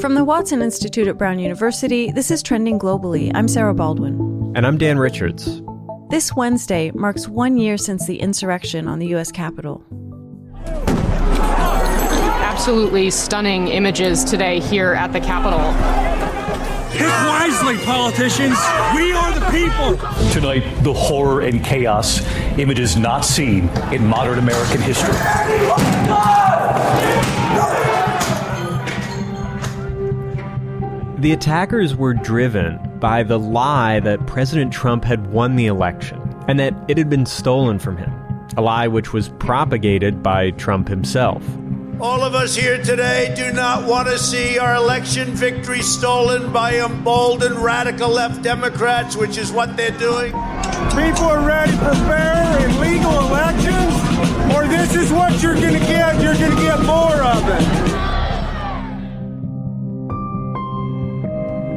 From the Watson Institute at Brown University, this is Trending Globally. I'm Sarah Baldwin. And I'm Dan Richards. This Wednesday marks 1 year since the insurrection on the U.S. Capitol. Absolutely stunning images today here at the Capitol. Pick wisely, politicians. We are the people. Tonight, the horror and chaos, images not seen in modern American history. The attackers were driven by the lie that President Trump had won the election and that it had been stolen from him, a lie which was propagated by Trump himself. All of us here today do not want to see our election victory stolen by emboldened radical left Democrats, which is what they're doing. People are ready for fair and legal elections, or this is what you're going to get. You're going to get more of it.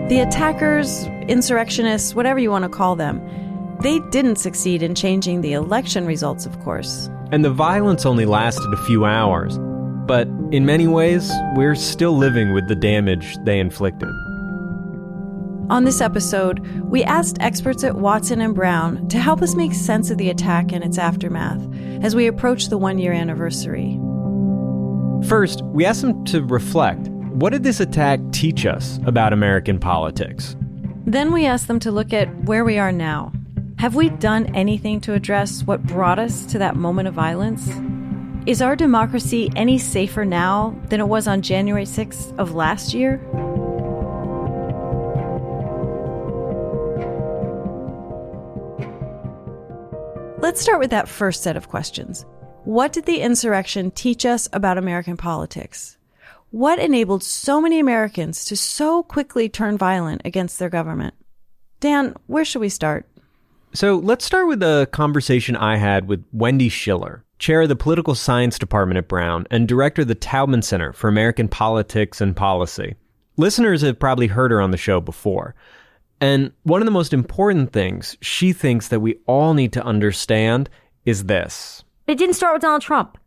The attackers, insurrectionists, whatever you want to call them, they didn't succeed in changing the election results, of course. And the violence only lasted a few hours. But in many ways, we're still living with the damage they inflicted. On this episode, we asked experts at Watson and Brown to help us make sense of the attack and its aftermath as we approach the 1-year anniversary. First, we asked them to reflect. What did this attack teach us about American politics? Then we asked them to look at where we are now. Have we done anything to address what brought us to that moment of violence? Is our democracy any safer now than it was on January 6th of last year? Let's start with that first set of questions. What did the insurrection teach us about American politics? What enabled so many Americans to so quickly turn violent against their government? Dan, where should we start? So let's start with a conversation I had with Wendy Schiller, chair of the Political Science Department at Brown and director of the Taubman Center for American Politics and Policy. Listeners have probably heard her on the show before. And one of the most important things she thinks that we all need to understand is this. It didn't start with Donald Trump.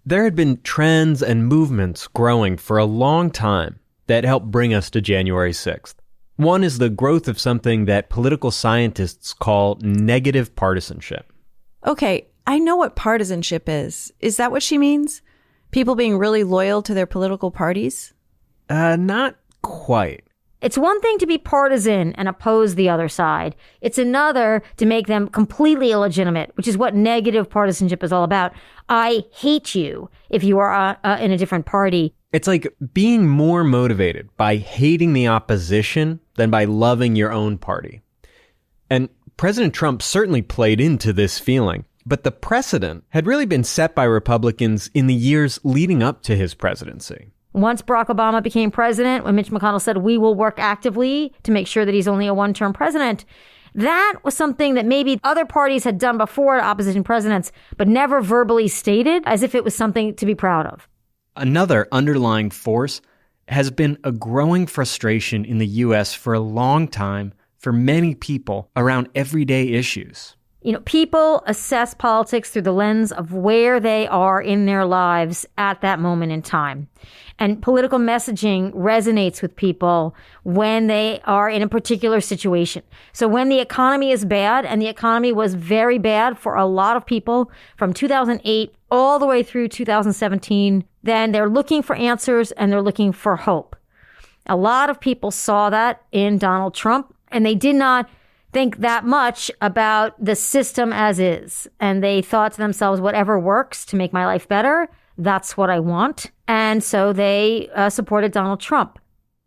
There had been trends and movements growing for a long time that helped bring us to January 6th. One is the growth of something that political scientists call negative partisanship. Okay, I know what partisanship is. Is that what she means? People being really loyal to their political parties? Not quite. It's one thing to be partisan and oppose the other side. It's another to make them completely illegitimate, which is what negative partisanship is all about. I hate you if you are in a different party. It's like being more motivated by hating the opposition than by loving your own party. And President Trump certainly played into this feeling, but the precedent had really been set by Republicans in the years leading up to his presidency. Once Barack Obama became president, when Mitch McConnell said, we will work actively to make sure that he's only a one-term president, that was something that maybe other parties had done before to opposition presidents, but never verbally stated as if it was something to be proud of. Another underlying force has been a growing frustration in the U.S. for a long time for many people around everyday issues. You know, people assess politics through the lens of where they are in their lives at that moment in time. And political messaging resonates with people when they are in a particular situation. So when the economy is bad, and the economy was very bad for a lot of people from 2008 all the way through 2017, then they're looking for answers and they're looking for hope. A lot of people saw that in Donald Trump, and they did not think that much about the system as is. And they thought to themselves, whatever works to make my life better, that's what I want. And so they supported Donald Trump.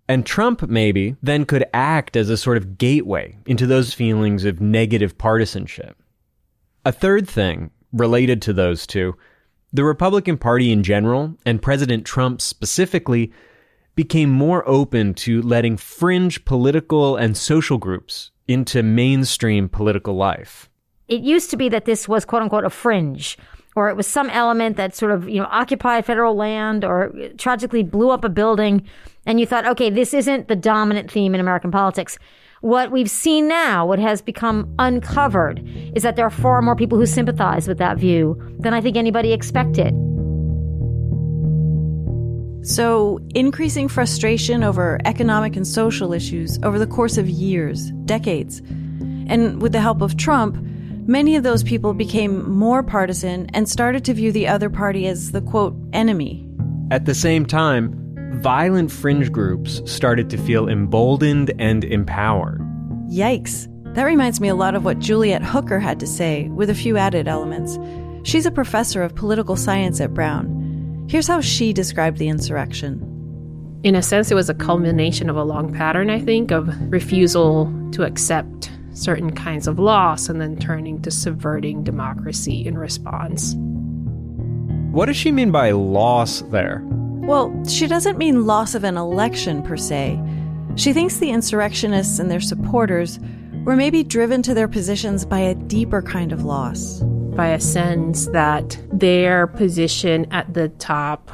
And Trump, maybe, then could act as a sort of gateway into those feelings of negative partisanship. A third thing related to those two, the Republican Party in general, and President Trump specifically, became more open to letting fringe political and social groups into mainstream political life. It used to be that this was, quote unquote, a fringe, or it was some element that sort of, occupied federal land or tragically blew up a building. And you thought, okay, this isn't the dominant theme in American politics. What we've seen now, what has become uncovered, is that there are far more people who sympathize with that view than I think anybody expected. So, increasing frustration over economic and social issues over the course of years, decades. And with the help of Trump, many of those people became more partisan and started to view the other party as the, quote, enemy. At the same time, violent fringe groups started to feel emboldened and empowered. Yikes. That reminds me a lot of what Juliet Hooker had to say, with a few added elements. She's a professor of political science at Brown. Here's how she described the insurrection. In a sense, it was a culmination of a long pattern, I think, of refusal to accept certain kinds of loss and then turning to subverting democracy in response. What does she mean by loss there? Well, she doesn't mean loss of an election per se. She thinks the insurrectionists and their supporters were maybe driven to their positions by a deeper kind of loss. By a sense that their position at the top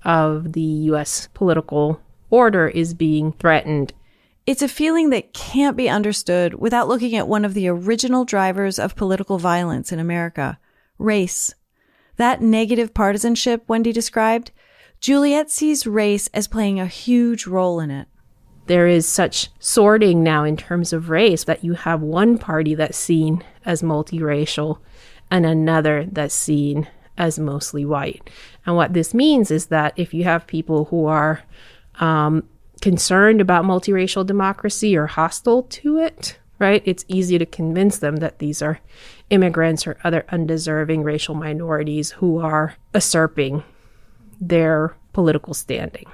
of the U.S. political order is being threatened. It's a feeling that can't be understood without looking at one of the original drivers of political violence in America, race. That negative partisanship Wendy described, Juliet sees race as playing a huge role in it. There is such sorting now in terms of race that you have one party that's seen as multiracial and another that's seen as mostly white. And what this means is that if you have people who are concerned about multiracial democracy or hostile to it, right, it's easy to convince them that these are immigrants or other undeserving racial minorities who are usurping their political standing.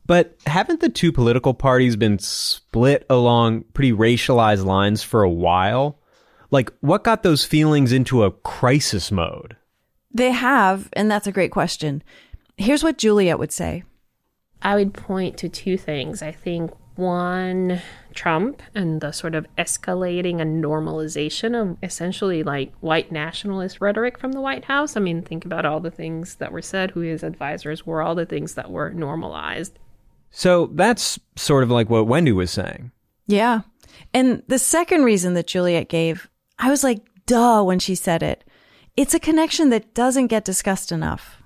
But haven't the two political parties been split along pretty racialized lines for a while? Like, what got those feelings into a crisis mode? They have, and that's a great question. Here's what Juliet would say. I would point to two things. I think one, Trump and the sort of escalating and normalization of essentially like white nationalist rhetoric from the White House. I mean, think about all the things that were said, who his advisors were, all the things that were normalized. So that's sort of like what Wendy was saying. Yeah. And the second reason that Juliet gave, I was like, duh, when she said it. It's a connection that doesn't get discussed enough.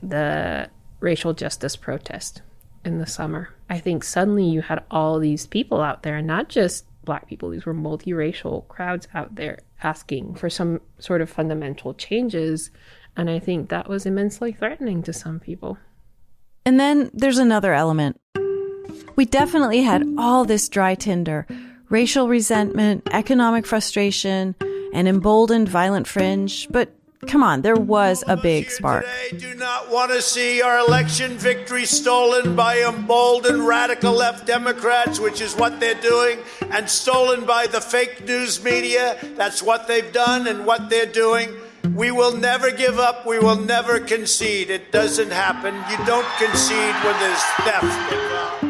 The racial justice protest in the summer. I think suddenly you had all these people out there, not just Black people, these were multiracial crowds out there asking for some sort of fundamental changes. And I think that was immensely threatening to some people. And then there's another element. We definitely had all this dry tinder, racial resentment, economic frustration, an emboldened violent fringe. But come on, there was a big spark. Today do not want to see our election victory stolen by emboldened radical left Democrats, which is what they're doing, and stolen by the fake news media. That's what they've done and what they're doing. We will never give up. We will never concede. It doesn't happen. You don't concede when there's theft involved.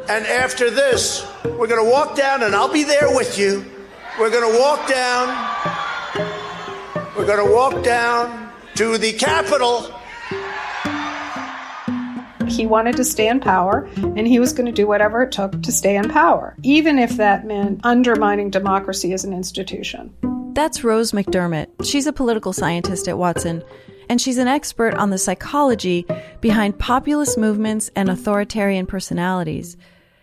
And after this, we're going to walk down, and I'll be there with you. We're going to walk down. We're going to walk down to the Capitol. He wanted to stay in power, and he was going to do whatever it took to stay in power, even if that meant undermining democracy as an institution. That's Rose McDermott. She's a political scientist at Watson, and she's an expert on the psychology behind populist movements and authoritarian personalities.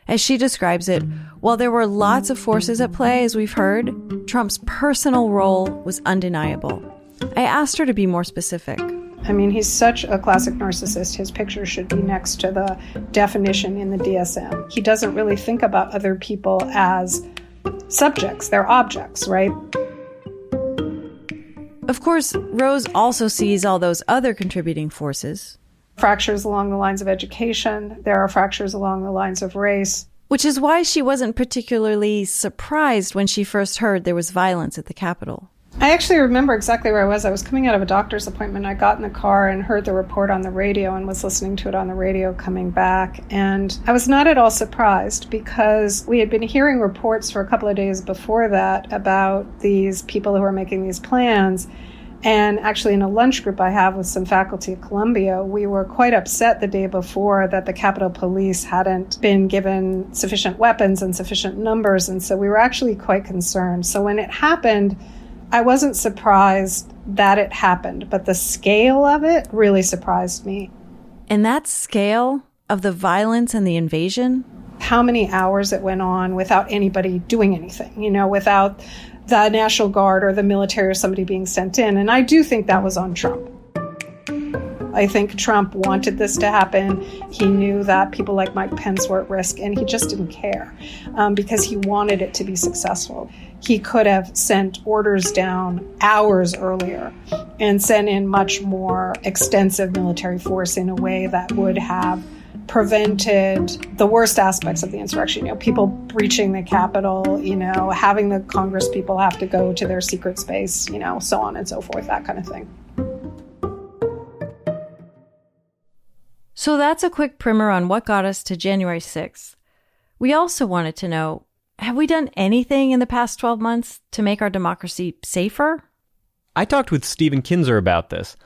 As she describes it, while there were lots of forces at play, as we've heard, Trump's personal role was undeniable. I asked her to be more specific. I mean, he's such a classic narcissist. His picture should be next to the definition in the DSM. He doesn't really think about other people as subjects. They're objects, right? Of course, Rose also sees all those other contributing forces. Fractures along the lines of education. There are fractures along the lines of race. Which is why she wasn't particularly surprised when she first heard there was violence at the Capitol. I actually remember exactly where I was. I was coming out of a doctor's appointment. I got in the car and heard the report on the radio and was listening to it on the radio coming back. And I was not at all surprised because we had been hearing reports for a couple of days before that about these people who were making these plans. And actually in a lunch group I have with some faculty at Columbia, we were quite upset the day before that the Capitol Police hadn't been given sufficient weapons and sufficient numbers. And so we were actually quite concerned. So when it happened, I wasn't surprised that it happened, but the scale of it really surprised me. And that scale of the violence and the invasion? How many hours it went on without anybody doing anything, without the National Guard or the military or somebody being sent in. And I do think that was on Trump. I think Trump wanted this to happen. He knew that people like Mike Pence were at risk, and he just didn't care because he wanted it to be successful. He could have sent orders down hours earlier and sent in much more extensive military force in a way that would have prevented the worst aspects of the insurrection, people breaching the Capitol, having the Congress people have to go to their secret space, so on and so forth, that kind of thing. So that's a quick primer on what got us to January 6th. We also wanted to know, have we done anything in the past 12 months to make our democracy safer? I talked with Stephen Kinser about this.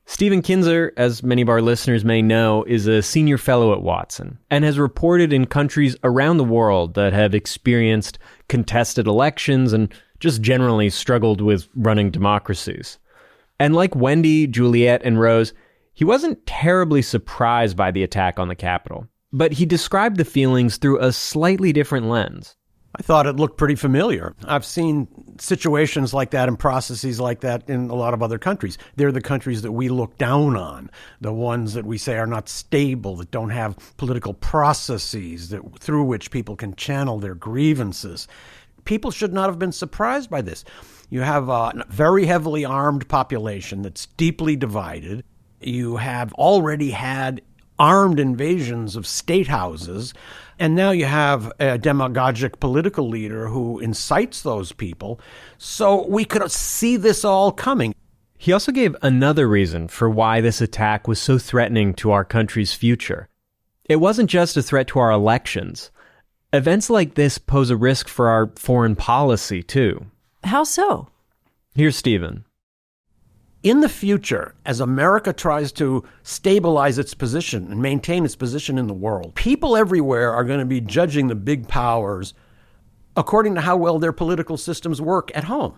Stephen Kinser, as many of our listeners may know, is a senior fellow at Watson and has reported in countries around the world that have experienced contested elections and just generally struggled with running democracies. And like Wendy, Juliet, and Rose, he wasn't terribly surprised by the attack on the Capitol, but he described the feelings through a slightly different lens. I thought it looked pretty familiar. I've seen situations like that and processes like that in a lot of other countries. They're the countries that we look down on, the ones that we say are not stable, that don't have political processes through which people can channel their grievances. People should not have been surprised by this. You have a very heavily armed population that's deeply divided. You have already had armed invasions of state houses, and now you have a demagogic political leader who incites those people. So we could see this all coming. He also gave another reason for why this attack was so threatening to our country's future. It wasn't just a threat to our elections. Events like this pose a risk for our foreign policy, too. How so? Here's Stephen. In the future, as America tries to stabilize its position and maintain its position in the world, people everywhere are going to be judging the big powers according to how well their political systems work at home.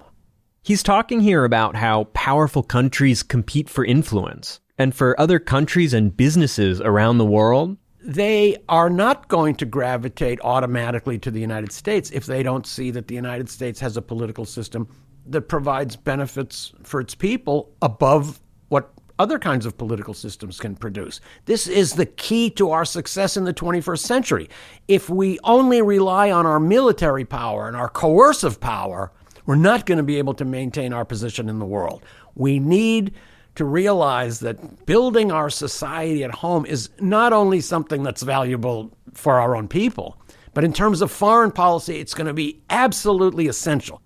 He's talking here about how powerful countries compete for influence, and for other countries and businesses around the world, they are not going to gravitate automatically to the United States if they don't see that the United States has a political system that provides benefits for its people above what other kinds of political systems can produce. This is the key to our success in the 21st century. If we only rely on our military power and our coercive power, we're not going to be able to maintain our position in the world. We need to realize that building our society at home is not only something that's valuable for our own people, but in terms of foreign policy, it's going to be absolutely essential.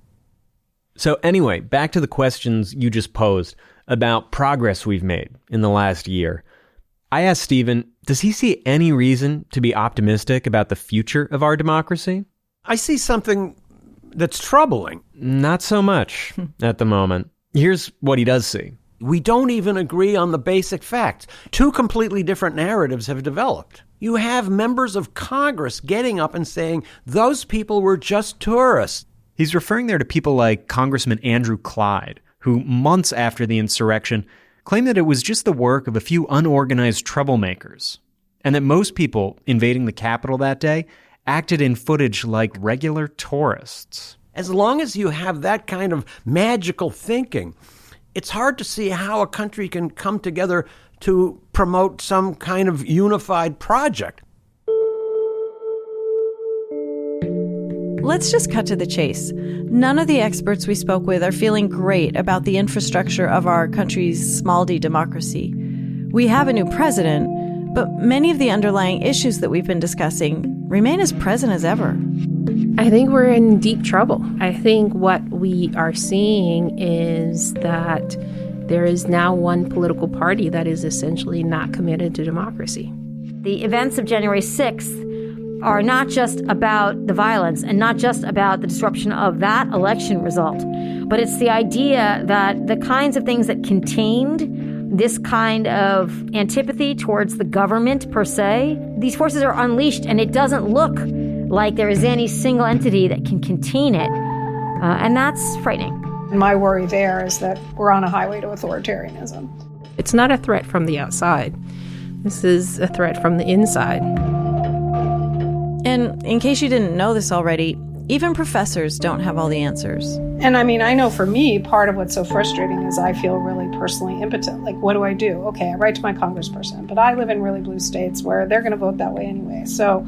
So anyway, back to the questions you just posed about progress we've made in the last year. I asked Stephen, does he see any reason to be optimistic about the future of our democracy? I see something that's troubling. Not so much at the moment. Here's what he does see. We don't even agree on the basic facts. Two completely different narratives have developed. You have members of Congress getting up and saying, those people were just tourists. He's referring there to people like Congressman Andrew Clyde, who months after the insurrection claimed that it was just the work of a few unorganized troublemakers, and that most people invading the Capitol that day acted in footage like regular tourists. As long as you have that kind of magical thinking, it's hard to see how a country can come together to promote some kind of unified project. Let's just cut to the chase. None of the experts we spoke with are feeling great about the infrastructure of our country's small d democracy. We have a new president, but many of the underlying issues that we've been discussing remain as present as ever. I think we're in deep trouble. I think what we are seeing is that there is now one political party that is essentially not committed to democracy. The events of January 6th are not just about the violence and not just about the disruption of that election result, but it's the idea that the kinds of things that contained this kind of antipathy towards the government per se, these forces are unleashed, and it doesn't look like there is any single entity that can contain it. And that's frightening. My worry there is that we're on a highway to authoritarianism. It's not a threat from the outside. This is a threat from the inside. And in case you didn't know this already, even professors don't have all the answers. And I mean, I know for me, part of what's so frustrating is I feel really personally impotent. Like, what do? Okay, I write to my congressperson, but I live in really blue states where they're going to vote that way anyway. So,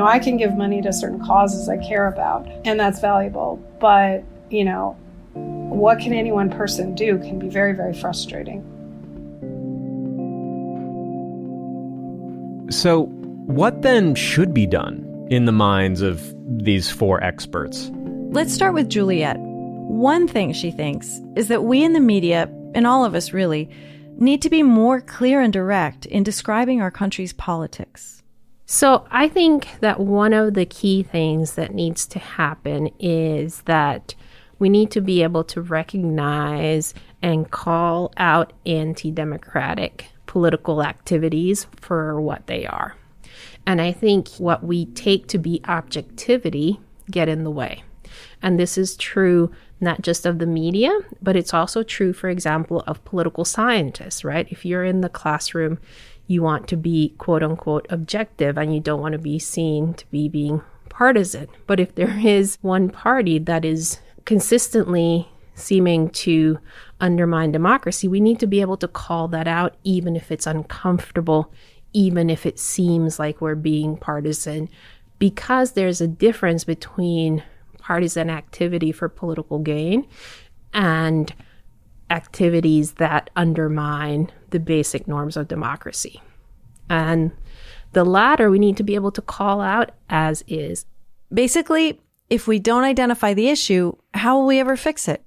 I can give money to certain causes I care about, and that's valuable. But, what can any one person do can be very, very frustrating. So, what then should be done in the minds of these four experts? Let's start with Juliet. One thing she thinks is that we in the media, and all of us really, need to be more clear and direct in describing our country's politics. So I think that one of the key things that needs to happen is that we need to be able to recognize and call out anti-democratic political activities for what they are. And I think what we take to be objectivity get in the way. And this is true not just of the media, but it's also true, for example, of political scientists, right? If you're in the classroom, you want to be quote unquote objective and you don't want to be seen to be being partisan. But if there is one party that is consistently seeming to undermine democracy, we need to be able to call that out, even if it's uncomfortable, even if it seems like we're being partisan, because there's a difference between partisan activity for political gain and activities that undermine the basic norms of democracy. And the latter, we need to be able to call out as is. Basically, if we don't identify the issue, how will we ever fix it?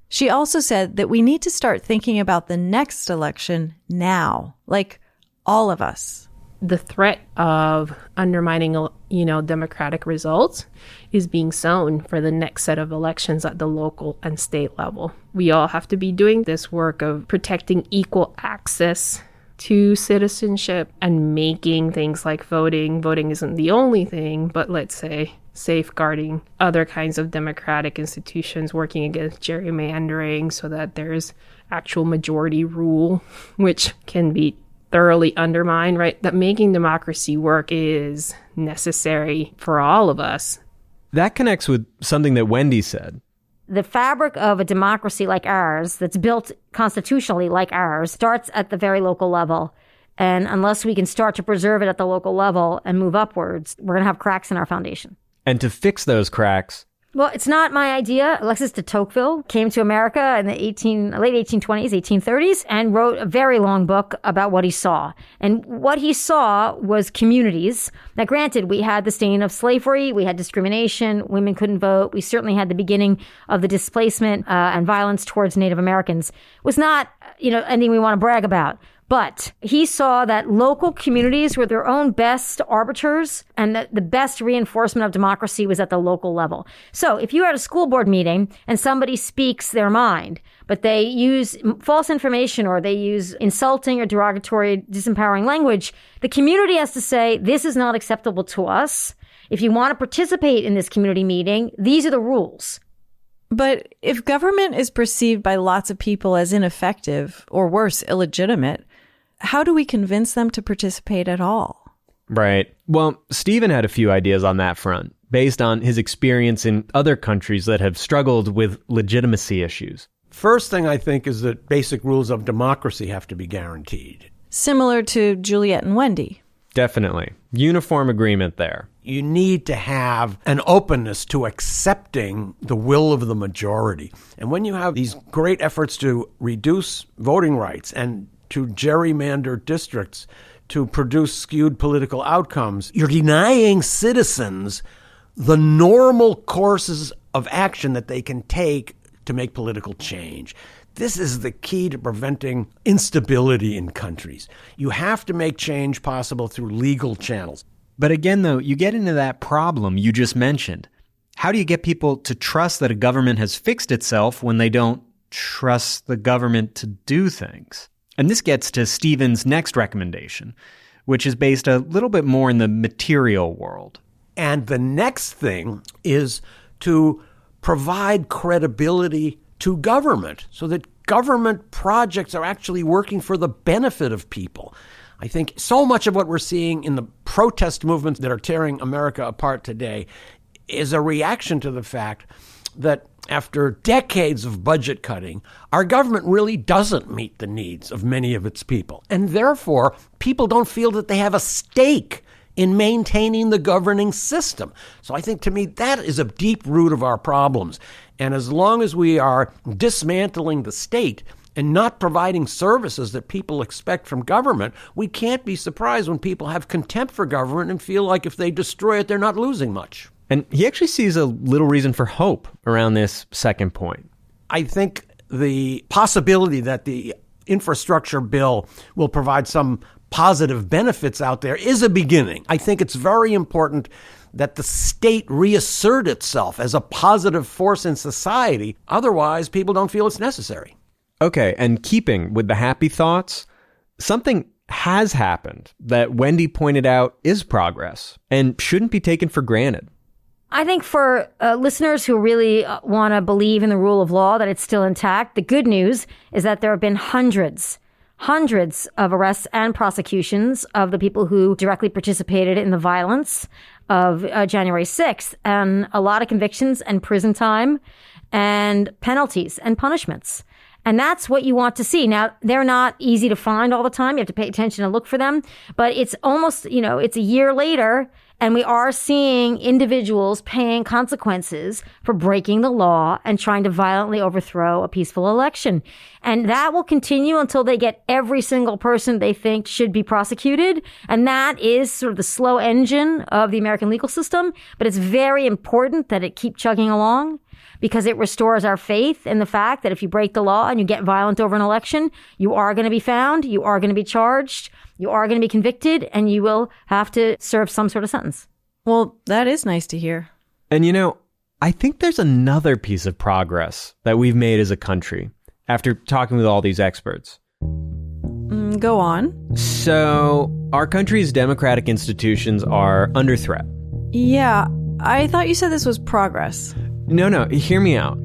She also said that we need to start thinking about the next election now, like all of us. The threat of undermining, democratic results is being sown for the next set of elections at the local and state level. We all have to be doing this work of protecting equal access to citizenship and making things like voting. Voting isn't the only thing, but let's say safeguarding other kinds of democratic institutions, working against gerrymandering so that there's actual majority rule, which can be thoroughly undermined, right? That making democracy work is necessary for all of us. That connects with something that Wendy said. The fabric of a democracy like ours, that's built constitutionally like ours, starts at the very local level. And unless we can start to preserve it at the local level and move upwards, we're going to have cracks in our foundation. And to fix those cracks, well, it's not my idea. Alexis de Tocqueville came to America in the late 1820s, 1830s, and wrote a very long book about what he saw. And what he saw was communities. Now, granted, we had the stain of slavery, we had discrimination, women couldn't vote. We certainly had the beginning of the displacement and violence towards Native Americans. It was not, anything we want to brag about. But he saw that local communities were their own best arbiters and that the best reinforcement of democracy was at the local level. So if you're at a school board meeting and somebody speaks their mind, but they use false information or they use insulting or derogatory, disempowering language, the community has to say, this is not acceptable to us. If you want to participate in this community meeting, these are the rules. But if government is perceived by lots of people as ineffective or worse, illegitimate, how do we convince them to participate at all? Right. Well, Stephen had a few ideas on that front, based on his experience in other countries that have struggled with legitimacy issues. First thing I think is that basic rules of democracy have to be guaranteed. Similar to Juliet and Wendy. Definitely. Uniform agreement there. You need to have an openness to accepting the will of the majority. And when you have these great efforts to reduce voting rights and to gerrymander districts to produce skewed political outcomes, you're denying citizens the normal courses of action that they can take to make political change. This is the key to preventing instability in countries. You have to make change possible through legal channels. But again, though, you get into that problem you just mentioned. How do you get people to trust that a government has fixed itself when they don't trust the government to do things? And this gets to Stephen's next recommendation, which is based a little bit more in the material world. And the next thing is to provide credibility to government so that government projects are actually working for the benefit of people. I think so much of what we're seeing in the protest movements that are tearing America apart today is a reaction to the fact that after decades of budget cutting, our government really doesn't meet the needs of many of its people. And therefore, people don't feel that they have a stake in maintaining the governing system. So I think, to me, that is a deep root of our problems. And as long as we are dismantling the state and not providing services that people expect from government, we can't be surprised when people have contempt for government and feel like if they destroy it, they're not losing much. And he actually sees a little reason for hope around this second point. I think the possibility that the infrastructure bill will provide some positive benefits out there is a beginning. I think it's very important that the state reassert itself as a positive force in society. Otherwise, people don't feel it's necessary. Okay, and keeping with the happy thoughts, something has happened that Wendy pointed out is progress and shouldn't be taken for granted. I think for listeners who really want to believe in the rule of law, that it's still intact, the good news is that there have been hundreds of arrests and prosecutions of the people who directly participated in the violence of January 6th, and a lot of convictions and prison time and penalties and punishments. And that's what you want to see. Now, they're not easy to find all the time. You have to pay attention and look for them. But it's almost, it's a year later, and we are seeing individuals paying consequences for breaking the law and trying to violently overthrow a peaceful election. And that will continue until they get every single person they think should be prosecuted. And that is sort of the slow engine of the American legal system. But it's very important that it keep chugging along, because it restores our faith in the fact that if you break the law and you get violent over an election, you are going to be found, you are going to be charged, you are going to be convicted, and you will have to serve some sort of sentence. Well, that is nice to hear. And I think there's another piece of progress that we've made as a country after talking with all these experts. Go on. So, our country's democratic institutions are under threat. Yeah, I thought you said this was progress. No, hear me out.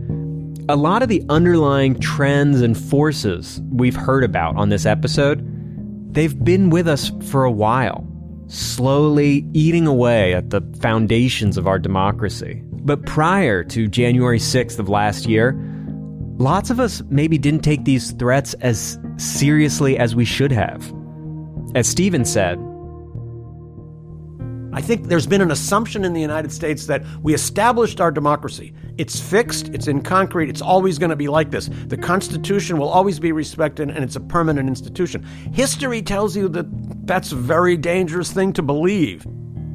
A lot of the underlying trends and forces we've heard about on this episode, they've been with us for a while, slowly eating away at the foundations of our democracy. But prior to January 6th of last year, lots of us maybe didn't take these threats as seriously as we should have. As Stephen said, I think there's been an assumption in the United States that we established our democracy. It's fixed, it's in concrete, it's always going to be like this. The Constitution will always be respected, and it's a permanent institution. History tells you that that's a very dangerous thing to believe.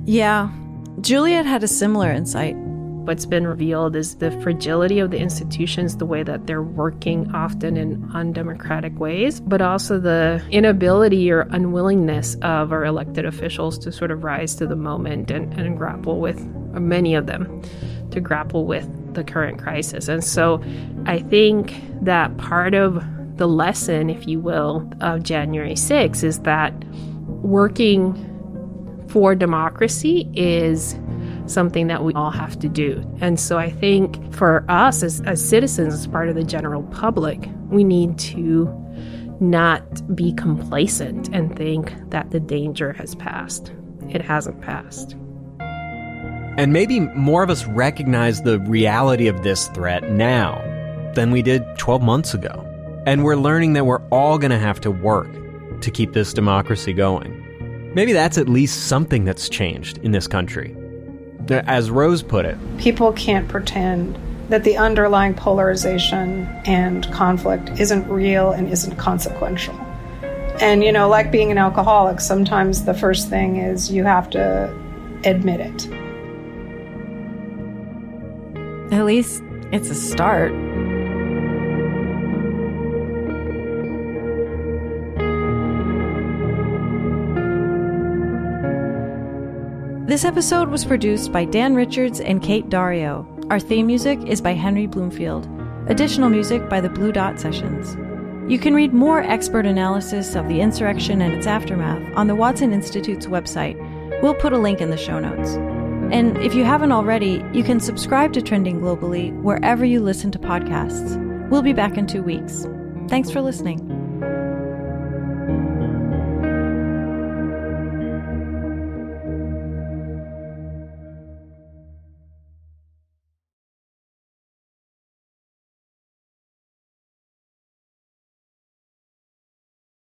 Yeah, Juliet had a similar insight. What's been revealed is the fragility of the institutions, the way that they're working often in undemocratic ways, but also the inability or unwillingness of our elected officials to sort of rise to the moment and grapple with, or many of them, to grapple with the current crisis. And so I think that part of the lesson, if you will, of January 6th is that working for democracy is something that we all have to do. And so I think for us as citizens, as part of the general public, we need to not be complacent and think that the danger has passed. It hasn't passed. And maybe more of us recognize the reality of this threat now than we did 12 months ago. And we're learning that we're all going to have to work to keep this democracy going. Maybe that's at least something that's changed in this country. As Rose put it, people can't pretend that the underlying polarization and conflict isn't real and isn't consequential. And, like being an alcoholic, sometimes the first thing is you have to admit it. At least it's a start. This episode was produced by Dan Richards and Kate Dario. Our theme music is by Henry Bloomfield. Additional music by the Blue Dot Sessions. You can read more expert analysis of the insurrection and its aftermath on the Watson Institute's website. We'll put a link in the show notes. And if you haven't already, you can subscribe to Trending Globally wherever you listen to podcasts. We'll be back in 2 weeks. Thanks for listening.